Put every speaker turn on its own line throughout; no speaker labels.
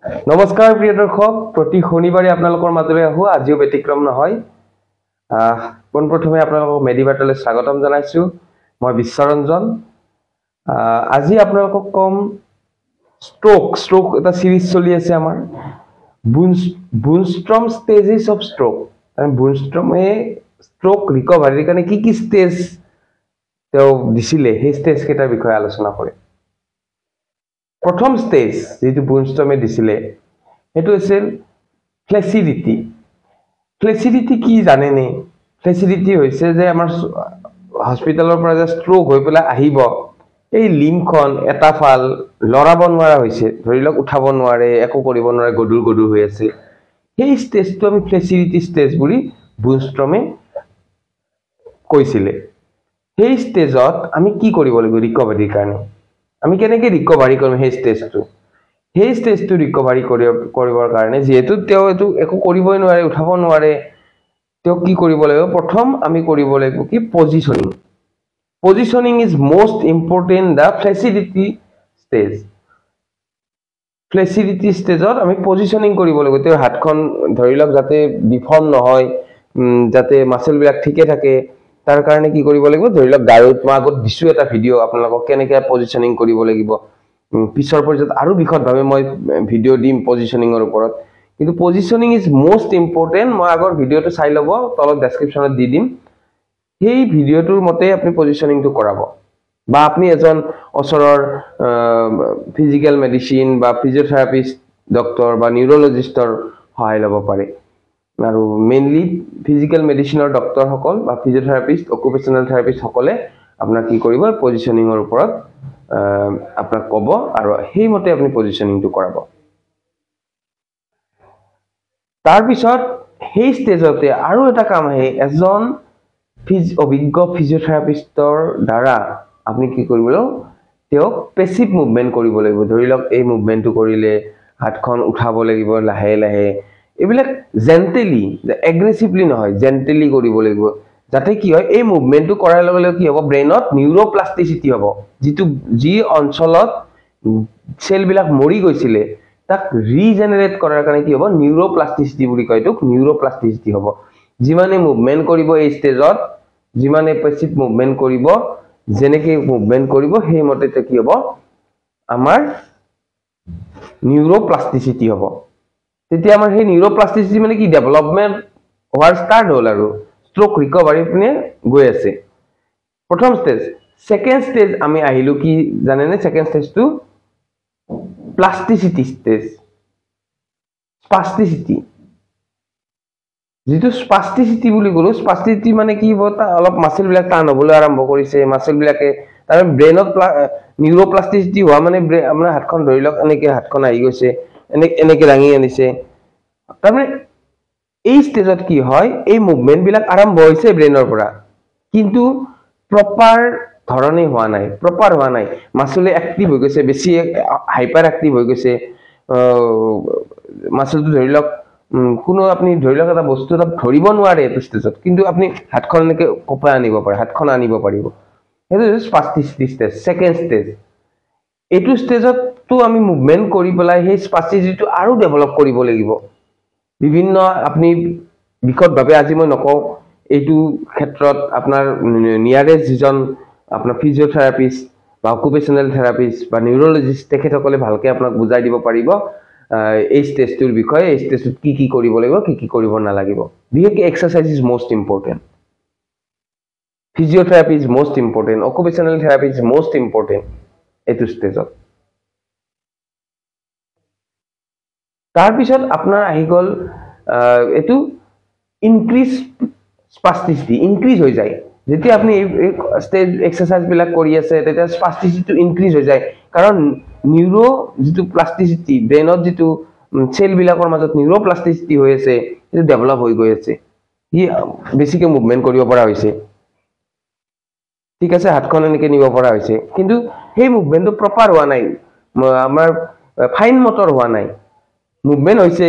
নমস্কাৰ প্ৰিয় দৰ্শক, প্ৰতি শনিবাৰে আপোনালোকৰ মাজলৈ আহো। আজিও ব্যতিক্ৰম নহয়। পোনপ্ৰথমে আপোনালোকক মেডিবাৰ্তালৈ স্বাগতম জনাইছো। মই বিশ্বৰঞ্জন। আজি আপোনালোকক কম ষ্ট্ৰোক এটা সিৰিজ চলি আছে আমাৰ, বুনষ্ট্ৰম ষ্টেজেছ অফ ষ্ট্ৰোক। বুনষ্ট্ৰমে ষ্ট্ৰোক ৰিকভাৰীৰ কাৰণে কি ষ্টেজ তেওঁ দিছিলে, সেই ষ্টেজ কেইটাৰ বিষয়ে আলোচনা কৰিম। প্ৰথম ষ্টেজ যেটো বুনষ্ট্ৰমে দিছিলে সেইটো আছিল ফ্লেচিডিটি। ফ্লেচিডিটি কি জানেনে? ফ্লেচিডিটি হৈছে যে আমাৰ হস্পিটেলৰ পৰা যে ষ্ট্ৰোক হৈ পেলাই আহিব, এই লিম্বখন এটা ফাল লৰাব নোৱাৰা হৈছে, ধৰি লওক উঠাব নোৱাৰে, একো কৰিব নোৱাৰে, গধুৰ হৈ আছে। সেই ষ্টেজটো আমি ফ্লেচিডিটি ষ্টেজ বুলি বুনষ্ট্ৰমে কৈছিলে। সেই ষ্টেজত আমি কি কৰিব লাগিব ৰিকভাৰীৰ কাৰণে? আমি কেনেকৈ ৰিকভাৰী কৰিম সেই ষ্টেজটো? সেই ষ্টেজটো ৰিকভাৰী কৰিবৰ কাৰণে যেহেতু তেওঁ এইটো একো কৰিবই নোৱাৰে, উঠাব নোৱাৰে, তেওঁ কি কৰিব লাগিব? প্ৰথম আমি কৰিব লাগিব কি positioning. Positioning is most important the flaccidity stage. Flaccidity ষ্টেজত আমি পজিশনিং কৰিব লাগিব। তেওঁৰ হাতখন ধৰি লওক যাতে ডিফৰ্ম নহয়, যাতে মাসলবিলাক ঠিকে থাকে, তাৰ কাৰণে কি কৰিব লাগিব? ধৰি লওক গাৰুত মই আগত দিছো এটা ভিডিঅ' আপোনালোকক কেনেকৈ পজিশনিং কৰিব লাগিব। পিছৰ পৰ্যায়ত আৰু বিশদভাৱে মই ভিডিঅ' দিম পজিশনিঙৰ ওপৰত। কিন্তু পজিশনিং ইজ মোষ্ট ইম্পৰ্টেণ্ট। মই আগৰ ভিডিঅ'টো চাই ল'ব, তলত ডেছক্ৰিপশ্যনত দি দিম। সেই ভিডিঅ'টোৰ মতে আপুনি পজিশনিংটো কৰাব, বা আপুনি এজন ওচৰৰ ফিজিকেল মেডিচিন বা ফিজিঅ'থেৰাপিষ্ট ডক্তৰ বা নিউৰলজিষ্টৰ সহায় ল'ব পাৰে। আৰু মেইনলি ফিজিকেল মেডিচিনৰ ডক্তৰসকল বা ফিজিঅ'থেৰাপিষ্ট, অকুপেশ্যনেল থেৰাপিষ্টসকলে আপোনাক কি কৰিব? পজিশনিঙৰ ওপৰত আপোনাক ক'ব আৰু সেইমতে আপুনি পজিশনিংটো কৰাব। তাৰপিছত সেই ষ্টেজতে আৰু এটা কাম আহে, এজন অভিজ্ঞ ফিজিঅ'থেৰাপিষ্টৰ দ্বাৰা আপুনি কি কৰিব লাগিব? তেওঁক পেছিভ মুভমেণ্ট কৰিব লাগিব। ধৰি লওক এই মুভমেণ্টটো কৰিলে হাতখন উঠাব লাগিব লাহে লাহে। এইবিলাক জেণ্টেলি, এগ্ৰেছিভলি নহয়, জেণ্টেলি কৰিব লাগিব, যাতে কি হয় এই মুভমেণ্টটো কৰাৰ লগে লগে কি হ'ব? ব্ৰেইনত নিউৰোপ্লাষ্টিচিটি হ'ব। যি অঞ্চলত চেলবিলাক মৰি গৈছিলে তাক ৰিজেনেৰেট কৰাৰ কাৰণে কি হ'ব? নিউৰোপ্লাষ্টিচিটি বুলি কয়, এইটোক নিউৰোপ্লাষ্টিচিটি হ'ব। যিমানে মুভমেণ্ট কৰিব এই ষ্টেজত, যিমানে পেছিভ মুভমেণ্ট কৰিব, যেনেকৈ মুভমেণ্ট কৰিব সেইমতে কি হ'ব? আমাৰ নিউৰোপ্লাষ্টিচিটি হ'ব। তেতিয়া আমাৰ সেই নিউৰোপ্লাষ্টিচিটি মানে কি? ডেভেলপমেণ্ট হোৱাৰ ষ্টাৰ্ট হ'ল আৰু ষ্ট্ৰোক ৰিকভাৰী পিনে গৈ আছে। প্ৰথম ষ্টেজ। ছেকেণ্ড ষ্টেজ আমি আহিলো কি জানেনে? ছেকেণ্ড ষ্টেজটো প্লাষ্টিচিটি ষ্টেজ। স্পাষ্টিচিটি, যিটো স্পাষ্টিচিটি বুলি ক'লো, স্পাষ্টিচিটি মানে কি হ'ব? অলপ মাসলবিলাক টান হ'বলৈ আৰম্ভ কৰিছে, মাসলবিলাকে তাৰ ব্ৰেইনত নিউৰোপ্লাষ্টিচিটি হোৱা মানে আপোনাৰ হাতখন ধৰি লওক এনেকৈ হাতখন আহি গৈছে, এনেকৈ দাঙি আনিছে। তাৰমানে এই ষ্টেজত কি হয়? এই মুভমেণ্টবিলাক আৰম্ভ হৈছে ব্ৰেইনৰ পৰা, কিন্তু প্ৰপাৰ ধৰণে হোৱা নাই, প্ৰপাৰ হোৱা নাই। মাসলে এক্টিভ হৈ গৈছে, বেছি হাইপাৰ এক্টিভ হৈ গৈছে। মাসলটো ধৰি লওক কোনো আপুনি ধৰি লওক এটা বস্তু এটা ধৰিব নোৱাৰে এইটো ষ্টেজত, কিন্তু আপুনি হাতখন এনেকৈ কপাই আনিব পাৰে, হাতখন আনিব পাৰিব। সেইটো স্পাষ্টিচিটি ষ্টেজ, ছেকেণ্ড ষ্টেজ। এইটো ষ্টেজতো আমি মুভমেণ্ট কৰি পেলাই সেই স্পাষ্টিচিটিটো আৰু ডেভেলপ কৰিব লাগিব। বিভিন্ন আপুনি বিশদভাৱে আজি মই নকওঁ, এইটো ক্ষেত্ৰত আপোনাৰ নিয়াৰেষ্ট যিজন আপোনাৰ ফিজিঅ'থেৰাপিষ্ট বা অকুপেশ্যনেল থেৰাপিষ্ট বা নিউৰলজিষ্ট, তেখেতসকলে ভালকৈ আপোনাক বুজাই দিব পাৰিব এই ষ্টেজটোৰ বিষয়ে, এই ষ্টেজটোত কি কৰিব লাগিব, কি কৰিব নালাগিব। বিশেষকৈ exercise is most important, physiotherapy is most important, occupational therapy is most important এইটো ষ্টেজত। তাৰপিছত আপোনাৰ আহি গ'ল এইটো ইনক্ৰিজ স্পাষ্টিচিটি, ইনক্ৰিজ হৈ যায়। যেতিয়া আপুনি এই ষ্টেজ এক্সাৰচাইজবিলাক কৰি আছে, তেতিয়া স্পাষ্টিচিটিটো ইনক্ৰিজ হৈ যায়। কাৰণ যিটো প্লাষ্টিচিটি, ব্ৰেইনত যিটো চেলবিলাকৰ মাজত নিউৰোপ্লাষ্টিচিটি হৈ আছে, সেইটো ডেভেলপ হৈ গৈ আছে। সি বেছিকৈ মুভমেণ্ট কৰিব পৰা হৈছে, ঠিক আছে, হাতখন এনেকৈ নিব পৰা হৈছে, কিন্তু সেই মুভমেণ্টটো প্ৰপাৰ হোৱা নাই, আমাৰ ফাইন মটৰ হোৱা নাই। মুভমেণ্ট হৈছে,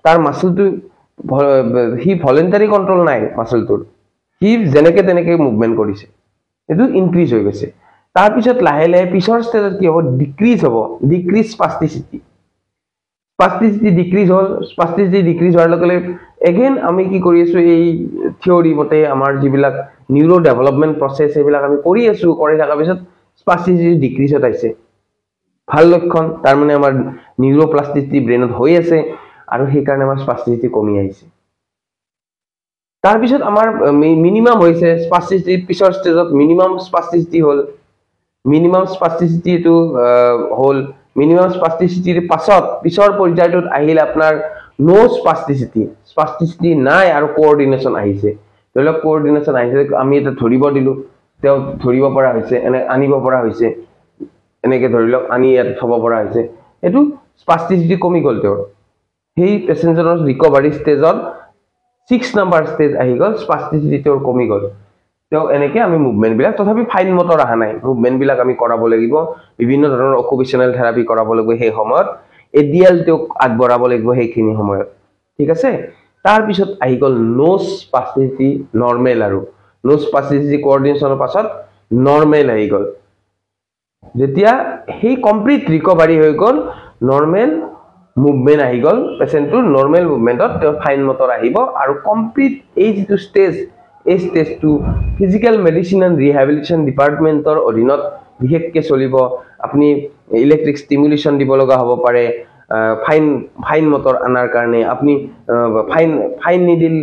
তাৰ মাসলটো সি ভলেণ্টাৰী কণ্ট্ৰল নাই মাসলটোৰ, সি যেনেকৈ তেনেকৈ মুভমেণ্ট কৰিছে, এইটো ইনক্ৰিজ হৈ গৈছে। তাৰপিছত লাহে লাহে পিছৰ ষ্টেজত কি হ'ব? ডিক্ৰিজ হ'ব, ডিক্ৰিজ স্পাষ্টিচিটি। স্পাষ্টিচিটি ডিক্ৰিজ হ'ল স্পাষ্টিচিটি ডিক্ৰিজ হোৱাৰ লগে লগে এগেইন আমি কি কৰি আছো এই থিওৰি মতে আমাৰ যিবিলাক নিউৰো ডেভেলপমেন্ট প্ৰসেস এইবিলাক আমি কৰি আছো কৰি থকাৰ পিছত স্পাষ্টিচিটি ডিক্ৰিজ হৈ আছে ভাল লক্ষণ তাৰ মানে আমাৰ নিউৰোপ্লাস্টিচিটি ব্ৰেইনত হৈ আছে আৰু সেই কাৰণে আমাৰ স্পাষ্টিচিটি কমি আহিছে তাৰ পিছত আমাৰ মিনিমাম হৈছে স্পাষ্টিচিটি পিছৰ ষ্টেজত মিনিমাম স্পাষ্টিচিটি হ'ল মিনিমাম স্পাষ্টিচিটি এটো হ'ল মিনিমাম স্পাষ্টিচিটিৰ পাছত পিছৰ পৰ্যায়টোত আহিল আপোনাৰ নো স্পাষ্টিচিটি নাই আৰু কোঅৰ্ডিনেচন আহিছে ধৰিলক কোঅৰ্ডিনেচন আহিছে আমি এটা ধৰিব দিলো তেও ধৰিব পৰা হৈছে এনে আনিব পৰা হৈছে এনেকে ধৰিলক আনি ইয়াত থব পৰা হৈছে এটো স্পাষ্টিচিটি কমি গল তেও সেই পেসেঞ্জাৰৰ ৰিকভাৰি ষ্টেজত 6 নম্বৰ ষ্টেজ আহি গল স্পাষ্টিচিটি তেও কমি গল তেও এনেকে আমি মুভমেন্ট বিলাক তথাপি ফাইন মটৰ আহা নাই মুভমেন্ট বিলাক আমি কৰাব লাগিব বিভিন্ন ধৰণৰ অকুপেশনাল থেৰাপি কৰাব লাগিব সেই সময়ত এডিএল তেও আগবঢ়াব লাগিব সেইখিনি সময়ত ঠিক আছে তাৰ পিছত আহি গল নো স্পাষ্টিচিটি নৰমেল আৰু নো স্পাষ্টিচিটি কোঅৰ্ডিনেচনৰ পাছত নৰমেল আহি গল যেতিয়া সেই কমপ্লিট ৰিকভাৰি হৈ গল নৰমেল মুভমেন্ট আহি গল পেশেন্টৰ নৰমেল মুভমেন্টত তেও ফাইন মটৰ আহিব আৰু কমপ্লিট এই যেটো ষ্টেজ এই ষ্টেজটো ফিজিক্যাল মেডিসিন এন্ড ৰিহেবিলিটেশন ডিপাৰ্টমেন্টৰ অধীনত বিশেষকৈ চলিব আপুনি ইলেক্ট্ৰিক ষ্টিমুলেশন দিব লগা হ'ব পাৰে ফাইন মটৰ আনাৰ কাৰণে আপুনি ফাইন নিডিল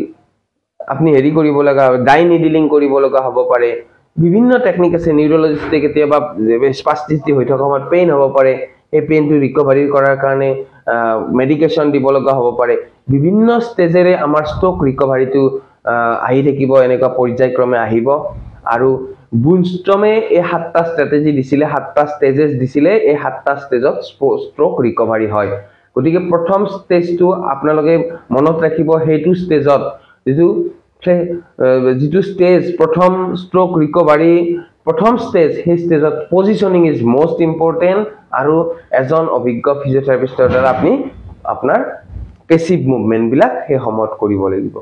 আপনি হেৰি কৰিব লগা ডাই নিডিলিং কৰিব লগা হ'ব পাৰে বিভিন্ন টেকনিক আছে নিউৰোলজিষ্টে কেতিয়াবা স্পাষ্টিচিটি হৈ থকা সময়ত পেইন হ'ব পাৰে এই পেইনটো ৰিকভাৰি কৰাৰ কাৰণে মেডিকেশন দিব লগা হ'ব পাৰে বিভিন্ন ষ্টেজেৰে আমাৰ ষ্ট্ৰোক ৰিকভাৰিটো আহি থাকিব এনেকা পৰ্যায়ক্ৰমে আহিব আৰু বুনষ্ট্ৰমে এই 7টা ষ্ট্ৰেটেজি দিছিলে 7টা ষ্টেজেস দিছিলে এই 7টা ষ্টেজত ষ্ট্ৰোক ৰিকভাৰি হয় গতিকে প্ৰথম ষ্টেজটো আপোনালোকে মনত ৰাখিব হেতু ষ্টেজত যেটো ষ্টেজ প্ৰথম ষ্ট্ৰোক ৰিকভাৰি প্ৰথম ষ্টেজ সেই ষ্টেজত পজিশনিং ইজ মোস্ট ইম্পৰ্টেন্ট আৰু এজন অভিজ্ঞ ফিজিঅথেৰাপিষ্টৰ দ্বাৰা আপুনি আপোনাৰ পেসিভ মুভমেন্ট বিলাক সেই সময়ত কৰিব লাগিব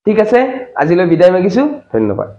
ঠিক আছে আজিলৈ বিদায় মাগিছো ধন্যবাদ